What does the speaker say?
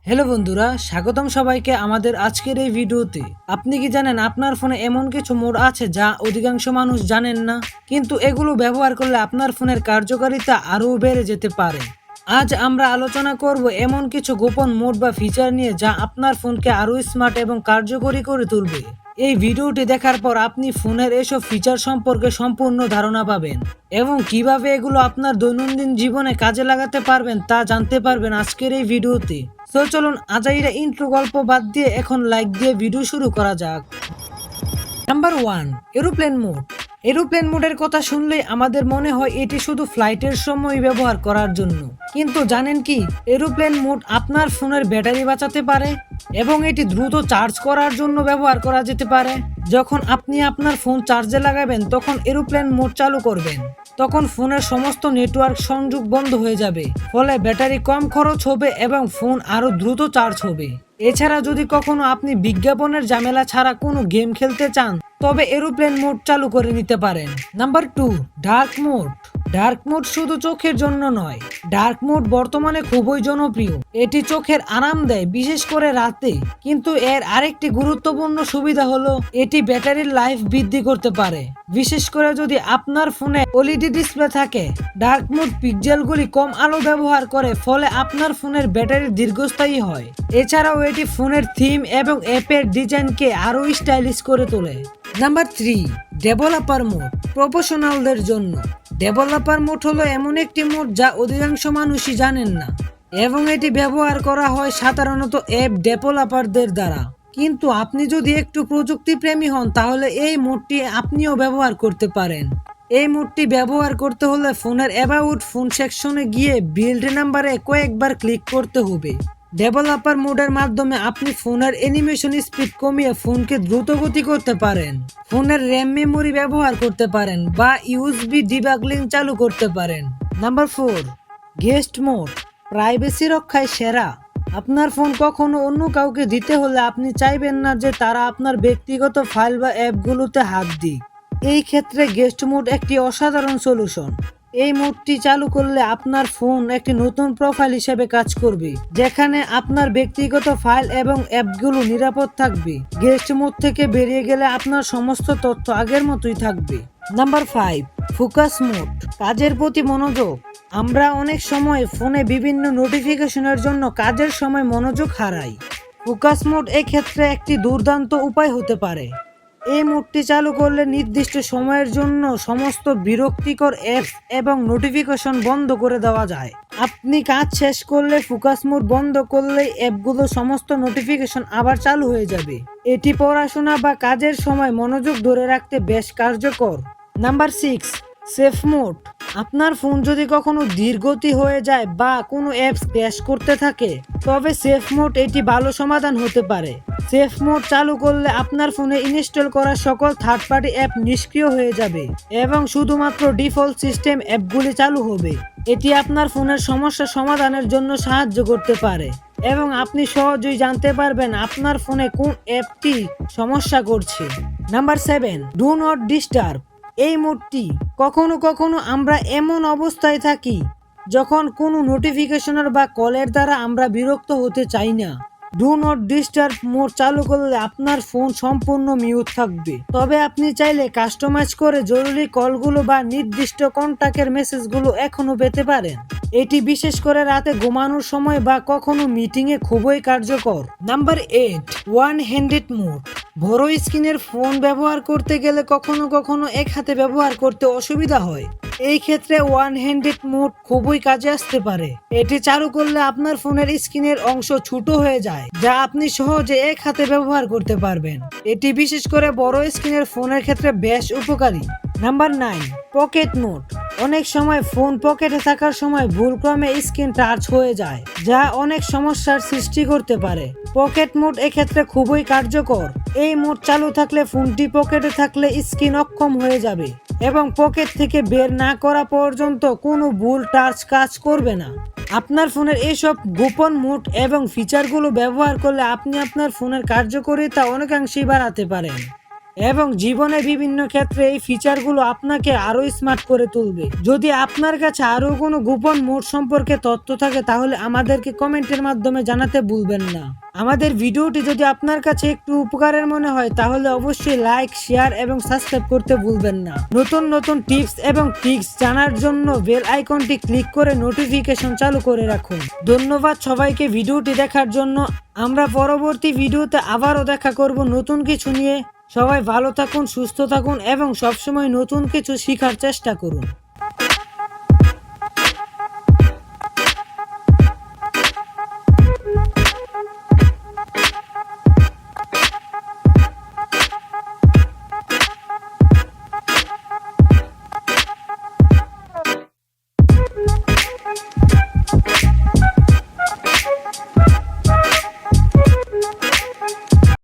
Hello বন্ধুরা, স্বাগতম সবাইকে আমাদের আজকের এই ভিডিওতে। আপনি কি জানেন আপনার ফোনে এমন কিছু মোড আছে যা অধিকাংশ মানুষ জানেন না, কিন্তু এগুলো ব্যবহার করলে আপনার ফোনের কার্যকারিতা আরও বেড়ে যেতে পারে। আজ আমরা আলোচনা করব এমন কিছু গোপন মোড বা ফিচার নিয়ে যা আপনার ফোনকে আরও স্মার্ট এবং কার্যকরী করে তুলবে। এই ভিডিওটি দেখার পর আপনি ফোনের এসব ফিচার সম্পর্কে সম্পূর্ণ ধারণা পাবেন এবং কিভাবে এগুলো আপনার দৈনন্দিন জীবনে কাজে লাগাতে পারবেন তা জানতে পারবেন আজকের এই ভিডিওতে। তো চলুন আজাইরা ইন্ট্রো গল্প বাদ দিয়ে এখন লাইক দিয়ে ভিডিও শুরু করা যাক। Number 1, aeroplane mode. এরোপ্লেন মোডের কথা শুনলেই আমাদের মনে হয় এটি শুধু ফ্লাইটের সময় ব্যবহার করার জন্য, কিন্তু জানেন কি, এরোপ্লেন মোড আপনার ফোনের ব্যাটারি বাঁচাতে পারে এবং এটি দ্রুত চার্জ করার জন্য ব্যবহার করা যেতে পারে। যখন আপনি আপনার ফোন চার্জে লাগাবেন তখন এরোপ্লেন মোড চালু করবেন, তখন ফোনের সমস্ত নেটওয়ার্ক সংযোগ বন্ধ হয়ে যাবে, ফলে ব্যাটারি কম খরচ হবে এবং ফোন আরো দ্রুত চার্জ হবে। এছাড়া যদি কখনো আপনি বিজ্ঞাপনের ঝামেলা ছাড়া কোনো গেম খেলতে চান তবে এরোপ্লেন মোড চালু করে নিতে পারেন। Number 2, dark mode. Dark mode শুধু চোখের জন্য নয়, ডার্ক মোড বর্তমানে খুবই জনপ্রিয়। এটি চোখের আরাম দেয়, বিশেষ করে রাতে, কিন্তু এর আরেকটি গুরুত্বপূর্ণ সুবিধা হলো এটি ব্যাটারির লাইফ বৃদ্ধি করতে পারে, বিশেষ করে যদি আপনার ফোনে ওএলইডি ডিসপ্লে থাকে। ডার্ক মোড পিক্সেলগুলি কম আলো ব্যবহার করে, ফলে আপনার ফোনের ব্যাটারি দীর্ঘস্থায়ী হয়। এছাড়াও এটি ফোনের থিম এবং অ্যাপের ডিজাইনকে আরো স্টাইলিশ করে তোলে। Number 3, developer mode. প্রফেশনালদের জন্য ডেভেলপার মোড হলো এমন একটি মোড যা অধিকাংশ মানুষই জানেন না এবং এটি ব্যবহার করা হয় সাধারণত অ্যাপ ডেভেলপারদের দ্বারা। কিন্তু আপনি যদি একটু প্রযুক্তি প্রেমী হন তাহলে এই মোডটি আপনিও ব্যবহার করতে পারেন। এই মোডটি ব্যবহার করতে হলে ফোনের অ্যাবাউট ফোন সেকশনে গিয়ে বিল্ড নাম্বারে কয়েকবার ক্লিক করতে হবে। ডেভেলপার মোডের মাধ্যমে আপনি ফোনের অ্যানিমেশন স্পিড কমিয়ে ফোনকে দ্রুত গতি করতে পারেন, ফোনের র্যাম মেমোরি ব্যবহার করতে পারেন বা ইউএসবি ডিবাগলিং চালু করতে পারেন। Number 4, guest mode. প্রাইভেসি রক্ষায় সেরা। আপনার ফোন কখনো অন্য কাউকে দিতে হলে আপনি চাইবেন না যে তারা আপনার ব্যক্তিগত ফাইল বা অ্যাপগুলোতে হাত দিক। এই ক্ষেত্রে গেস্ট মোড একটি অসাধারণ সলিউশন। এই মোডটি চালু করলে আপনার ফোন একটি নতুন প্রোফাইল হিসেবে কাজ করবে, যেখানে আপনার ব্যক্তিগত ফাইল এবং অ্যাপগুলো নিরাপদ থাকবে। গেস্ট মোড থেকে বেরিয়ে গেলে আপনার সমস্ত তথ্য আগের মতোই থাকবে। Number 5, focus mode. কাজের প্রতি মনোযোগ। আমরা অনেক সময় ফোনে বিভিন্ন নোটিফিকেশনের জন্য কাজের সময় মনোযোগ হারাই। ফোকাস মোড এক্ষেত্রে একটি দুর্দান্ত উপায় হতে পারে। এই মোডটি চালু করলে নির্দিষ্ট সময়ের জন্য সমস্ত বিরক্তিকর অ্যাপস এবং নোটিফিকেশন বন্ধ করে দেওয়া যায়। আপনি কাজ শেষ করলে ফোকাস মোড বন্ধ করলেই অ্যাপগুলো সমস্ত নোটিফিকেশন আবার চালু হয়ে যাবে। এটি পড়াশোনা বা কাজের সময় মনোযোগ ধরে রাখতে বেশ কার্যকর। Number 6, safe mode. আপনার ফোন যদি কখনো ধীরগতি হয়ে যায় বা কোনো অ্যাপস ক্র্যাশ করতে থাকে তবে সেফ মোড এটি ভালো সমাধান হতে পারে। সেফ মোড চালু করলে আপনার ফোনে ইনস্টল করা সকল থার্ড পার্টি অ্যাপ নিষ্ক্রিয় হয়ে যাবে এবং শুধুমাত্র ডিফল্ট সিস্টেম অ্যাপগুলি চালু হবে। এটি আপনার ফোনের সমস্যা সমাধানের জন্য সাহায্য করতে পারে এবং আপনি সহজেই জানতে পারবেন আপনার ফোনে কোন অ্যাপটি সমস্যা করছে। Number 7, do not disturb. এই মোডটি কখনো কখনো আমরা এমন অবস্থায় থাকি যখন কোনো নোটিফিকেশনের বা কলের দ্বারা আমরা বিরক্ত হতে চাই না। ডু নট ডিস্টার্ব মোড চালু করলে আপনার ফোন সম্পূর্ণ মিউট থাকবে, তবে আপনি চাইলে কাস্টমাইজ করে জরুরি কলগুলো বা নির্দিষ্ট কন্টাক্টের মেসেজগুলো এখনো পেতে পারেন। এটি বিশেষ করে রাতে ঘুমানোর সময় বা কখনো মিটিংয়ে খুবই কার্যকর। Number 8, one handed mode. বড় স্ক্রিনের ফোন ব্যবহার করতে গেলে কখনো কখনো এক হাতে ব্যবহার করতে অসুবিধা হয়। এই ক্ষেত্রে ওয়ান হ্যান্ডেড মোড খুবই কাজে আসতে পারে। এটি চালু করলে আপনার ফোনের স্ক্রিনের অংশ ছোট হয়ে যায়, যা আপনি সহজে এক হাতে ব্যবহার করতে পারবেন। এটি বিশেষ করে বড় স্ক্রিনের ফোনের ক্ষেত্রে বেশ উপকারী। Number 9, pocket mode. অনেক সময় ফোন পকেটে থাকার সময় ভুলক্রমে স্ক্রিন টাচ হয়ে যায়, যা অনেক সমস্যার সৃষ্টি করতে পারে। পকেট মোড এক্ষেত্রে খুবই কার্যকর। এই মোড চালু থাকলে ফোনটি পকেটে থাকলে স্ক্রিন অক্ষম হয়ে যাবে এবং পকেট থেকে বের না করা পর্যন্ত কোনো ভুল টাচ কাজ করবে না। আপনার ফোনের এইসব গোপন মোড এবং ফিচারগুলো ব্যবহার করলে আপনি আপনার ফোনের কার্যকারিতা অনেকাংশেই বাড়াতে পারেন। এবং জীবনে বিভিন্ন ক্ষেত্রে এই ফিচারগুলো আপনাকে আরো স্মার্ট করে তুলবে। যদি আপনার কাছে আরো কোনো গোপন মোড সম্পর্কে তথ্য থাকে তাহলে আমাদেরকে কমেন্টের মাধ্যমে জানাতে ভুলবেন না। আমাদের ভিডিওটি যদি আপনার কাছে একটু উপকারের মনে হয় তাহলে অবশ্যই লাইক, শেয়ার এবং সাবস্ক্রাইব করতে ভুলবেন না। নতুন নতুন টিপস এবং ট্রিক্স জানার জন্য বেল আইকনটি ক্লিক করে নোটিফিকেশন চালু করে রাখুন। ধন্যবাদ সবাইকে ভিডিওটি দেখার জন্য। আমরা পরবর্তী ভিডিওতে আবারও দেখা করব নতুন কিছু নিয়ে। সবাই ভালো থাকুন, সুস্থ থাকুন এবং সবসময় নতুন কিছু শেখার চেষ্টা করুন।